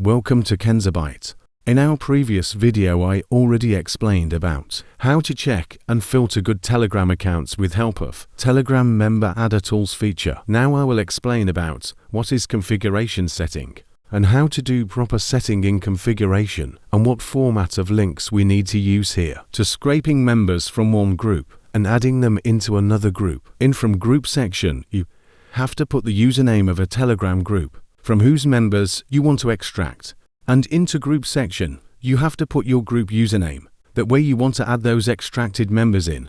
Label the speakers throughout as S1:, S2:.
S1: Welcome to Kenzabyte. In our previous video I already explained about how to check and filter good Telegram accounts with help of Telegram Member Adder Tools feature. Now I will explain about what is configuration setting and how to do proper setting in configuration and what format of links we need to use here to scraping members from one group and adding them into another group. In from group section, you have to put the username of a Telegram group from whose members you want to extract. And into group section, you have to put your group username, that way you want to add those extracted members in.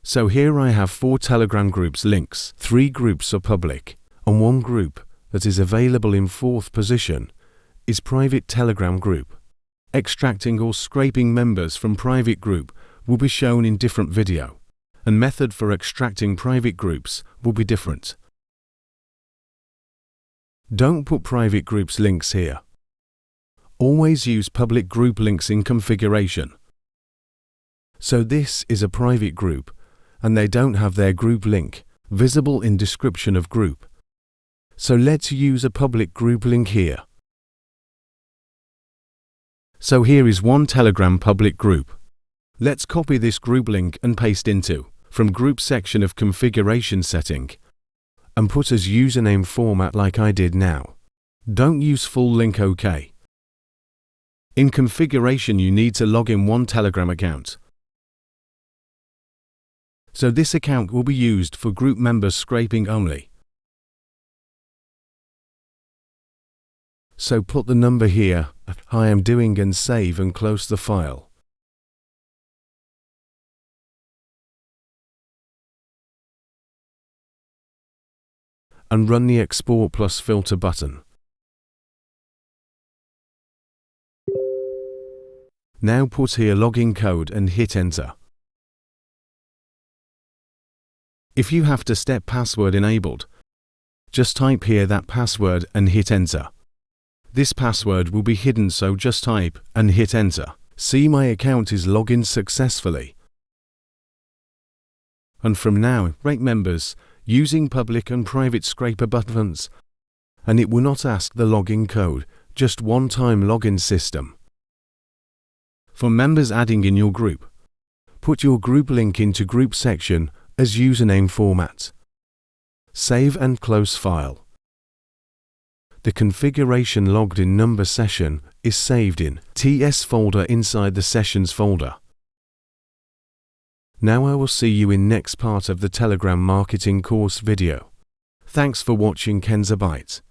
S1: So here I have 4 Telegram groups links, 3 groups are public, and 1 group that is available in 4th position is private Telegram group. Extracting or scraping members from private group will be shown in different video, and method for extracting private groups will be different. Don't put private groups links here. Always use public group links in configuration. So this is a private group, and they don't have their group link visible in description of group. So let's use a public group link here. So here is one Telegram public group. Let's copy this group link and paste into from group section of configuration setting and put as username format like I did now. Don't use full link, OK. In configuration you need to log in one Telegram account. So this account will be used for group members scraping only. So put the number here, I am doing, and save and close the file. And run the export plus filter button. Now put here login code and hit enter. If you have to step password enabled, just type here that password and hit enter. This password will be hidden, so just type and hit enter. See, my account is logged successfully. And from now, rate members using public and private scraper buttons, and it will not ask the login code, just one-time login system. For members adding in your group, put your group link into group section as username format. Save and close file. The configuration logged in number session is saved in TS folder inside the sessions folder. Now I will see you in next part of the Telegram marketing course video. Thanks for watching Kenzabyte.